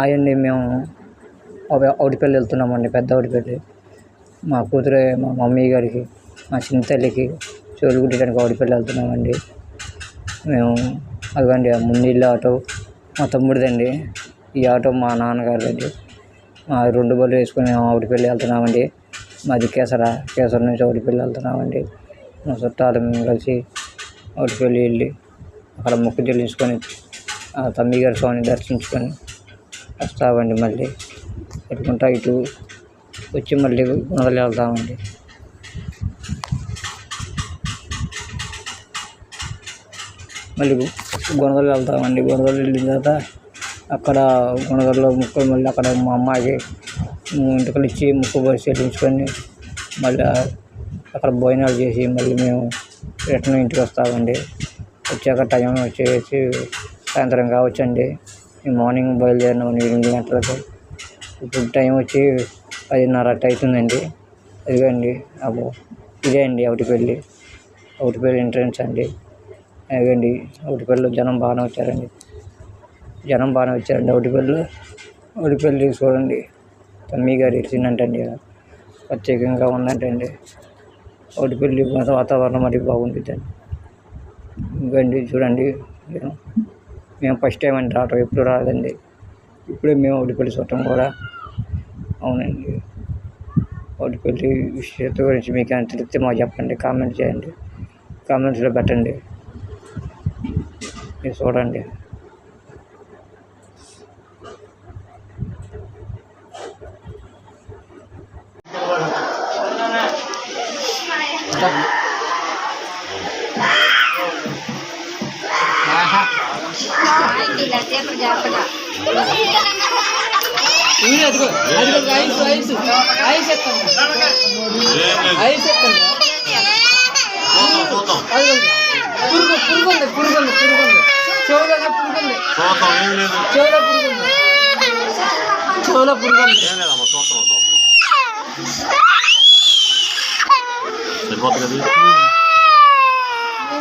అవన్నీ మేము అవుటిపల్లి వెళ్తున్నామండి, పెద్ద అవుటిపల్లి. మా కూతురు మా మమ్మీ గారికి, మా చిన్న తల్లికి చెవులు కుట్టడానికి అవుటిపల్లి వెళ్తున్నామండి మేము. అదిగోండి ఆ ముందు ఆటో మా తమ్ముడిదండి, ఈ ఆటో మా నాన్నగారిదండి. మా 2 బళ్ళు వేసుకొని మేము అవుటిపల్లి వెళ్తున్నామండి. మాది కేసర నుంచి అవుటిపల్లి వెళ్తున్నామండి. మా చుట్టాలు మేము కలిసి అవుటిపల్లి వెళ్ళి అక్కడ మొక్కు చెల్లించుకొని ఆ తమ్మి గారి స్వామిని దర్శించుకొని వస్తామండి. మళ్ళీ పెట్టుకుంటా ఇటు వచ్చి మళ్ళీ గుణదల వెళ్తామండి. మళ్ళీ గుణదల వెళ్తామండి. గుణదల వెళ్ళిన తర్వాత అక్కడ గుణదలలో ముక్కు మళ్ళీ అక్కడ మా అమ్మాయికి ఇంటికలు ఇచ్చి ముక్కు పోసి చెల్లించుకొని మళ్ళీ అక్కడ భోజనాలు చేసి మళ్ళీ మేము రిటర్న్ ఇంటికి వస్తామండి. వచ్చాక టైం వచ్చేసి సాయంత్రం కావచ్చండి. మార్నింగ్ బయలుదేరినామండి 8 గంటలకు. ఇప్పుడు టైం వచ్చి 10:30 అట్ట అవుతుందండి. అదిగోండి ఇదే అండి అవుటిపల్లి ఎంట్రన్స్ అండి. అదిగోండి అవుటిపల్లిలో జనం బాగానే వచ్చారండి. అవుటిపల్లి చూడండి, తమ్మి గారు ఇచ్చిందంటండి, ప్రత్యేకంగా ఉందంటండి. అవుటిపల్లి వాతావరణం అది బాగుంటుందండి. ఇంకండి చూడండి, మేము ఫస్ట్ టైం అండి రావటం, ఎప్పుడు రాలేదండి. ఇప్పుడే మేము అవుటిపల్లి చూడటం కూడా. అవునండి, అవుటిపల్లి విషయత గురించి మీకు ఏమైనా తెలిస్తే మాకు చెప్పండి, కామెంట్ చేయండి, కామెంట్స్లో పెట్టండి. మీరు చూడండి.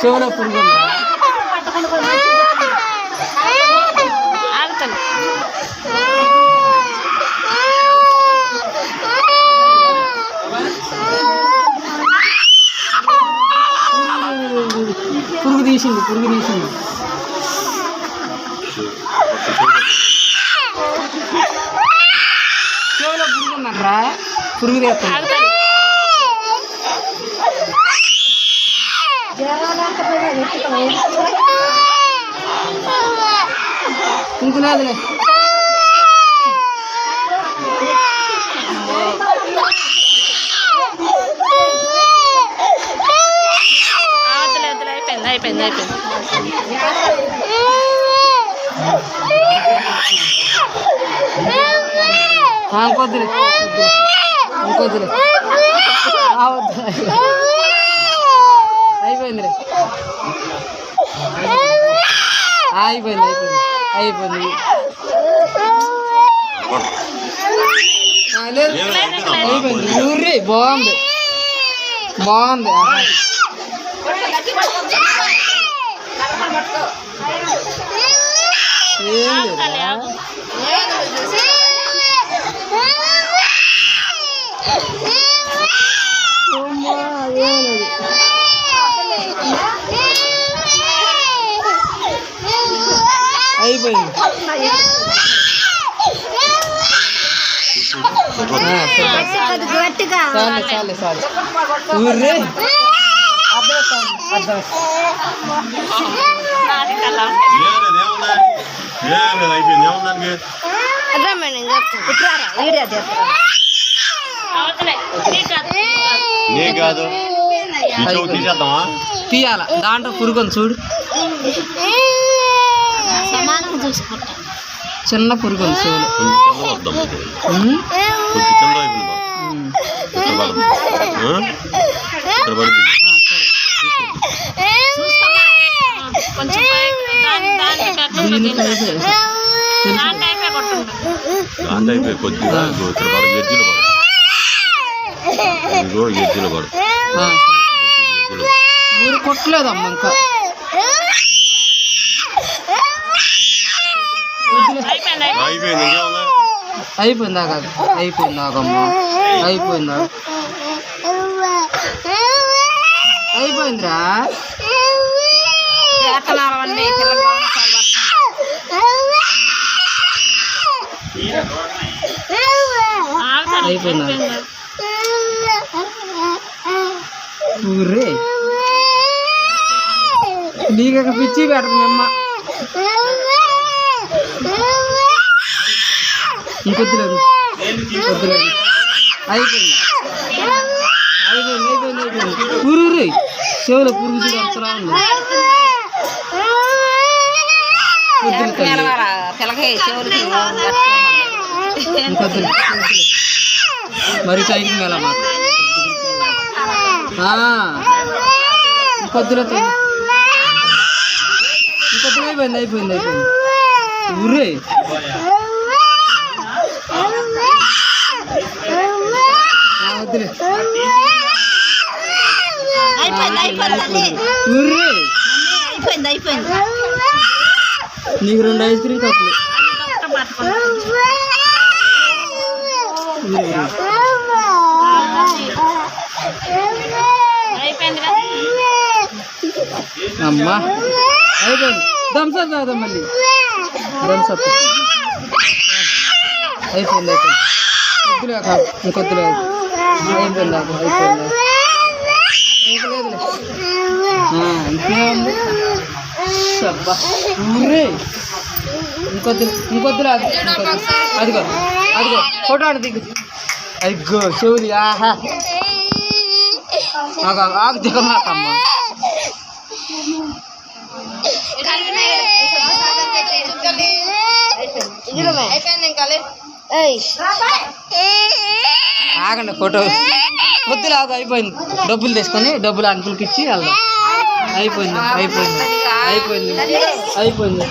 చెవులో పురుగు తీసింది. చెవులో పురుగు ఉన్నట్రా, పురుగు తీస్తుంది. ఇంకులేదులే. అయిపోయింది. ఇంకొద్దులే అయిపోయిందిలే. అయిపోయింది. ఊర్రి బాగుంది. అయిపోయింది. చాలు ఊర్రి తీయాల. దాంట్లో పురుగుని చూడు, చిన్న పురుగుని చూడు. కొద్దిగా ఎజ్జులు పడు ఊరు కొట్టలేదమ్మ ఇంకా. అయిపోయింది ఇంకేముంది అయిపోయిందా కాదు అయిపోయిందాకమ్మా అయిపోయిందా అయిపోయిందిరా అయిపోయిందా ఊరే నీకు పిచ్చి పెడుతుంది అమ్మ ఇంకొద్దులేదు వద్దులేదు అయిపోయింది అయిపోయింది అయిపోయింది అయిపోయింది ఊరు చెవులో పురుగు చూడు అంతలా ఉంది ఇంకొద్దులే మరి టైంకి మేళ మాకు ఇంకొద్దులే ఇంకొద్దులు అయిపోయింది అయిపోయింది అయిపోయింది ఊరే వద్దులే ఊరే నీకు 2 ఐస్ క్రీమ్ కప్పులు అమ్మా అయిపోయింది థమ్స్అప్ తాగుదాం మళ్ళీ థమ్స్అప్ అయిపోయింది అయిపోయింది కొద్దిలే కాదు ఇంకొద్దులే అయిపోయింది అయిపోయింది ఇంకేముంది ఊరే ఇంకొద్దులే అదిగో అదిగో ఫోటో ఆడ దిగు అదిగో చెవుది ఆహా ఆకు దిగమాకమ్మా ఆగండి ఫోటో వద్దులే ఆగు అయిపోయింది డబ్బులు తీసుకొని డబ్బులు అంకుల్కి ఇచ్చి వెళ్దాం అయిపోయింది అయిపోయింది అయిపోయింది అయిపోయింది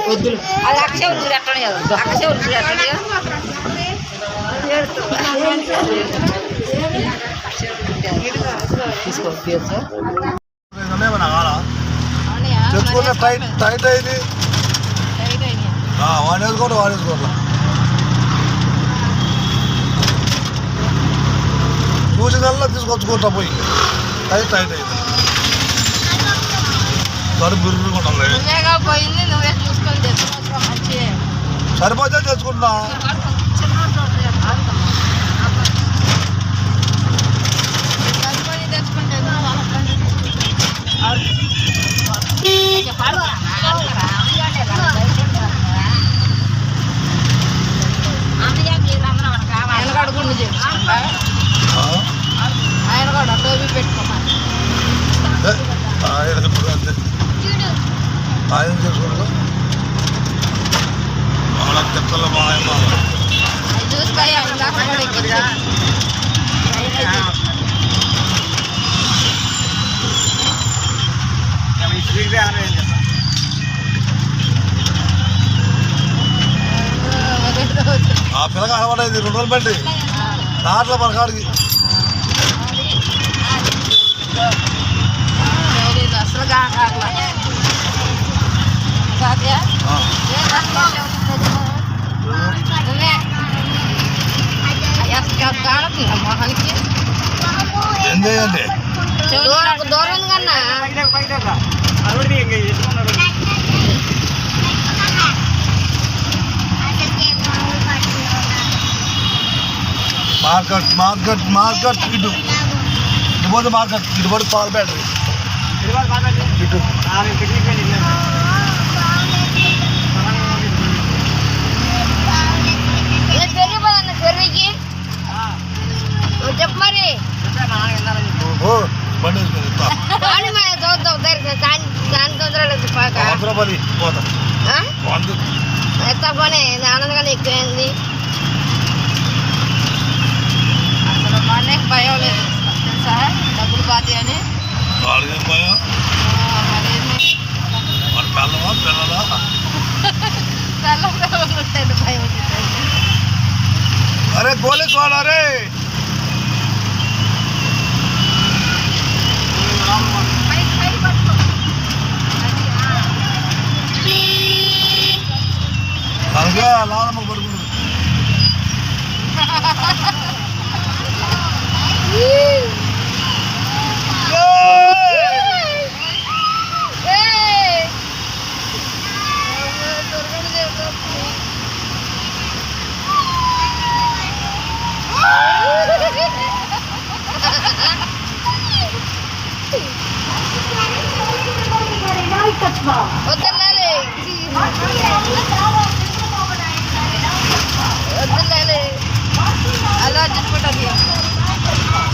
వద్దులు తీసుకో తీయచ్చా తెచ్చుకుంటే టైట్ టైట్ అయింది వాడేసుకోండి వాడేసుకోండి చూసినల్లా తీసుకొచ్చుకుంటా పోయి టైట్ టైట్ అయింది కడుపు బిర్రుకుంటాం సరిపోతే తెచ్చుకుంటున్నా ఆయన కూడా టోపీ పెట్టుకోమని ఆయన ఇప్పుడు అంతే ఆయన చేసుకుంటా వాళ్ళ చెత్తలో మా చూస్తాయి ఆ పిల్లగా అలవాటైంది 2 రోజులు పెట్టి దాంట్లో మన కాడికి అసలు కాకలా మొహానికి ఏం చేయండి దూరం కన్నా మార్కెట్ మార్కెట్ మార్కెట్ ఇటు పోతే మార్కెట్ ఇటు పోతే పాల బ్యాటరీ ఇటు పెరిగిపోదన్న పెరిగి చెప్పు మరి బండి చూద్దాం పోతాం ఎంత పని ఆనందంగా ఎక్కువైంది అసలు మనే భయం లేదు తెలుసా డబ్బులు పాతి అని భయం పిల్లవా పిల్లలా భయం అరే పోలీస్ వాడు అరే ले ले उधर ले ले अल्लाह झटपटा दिया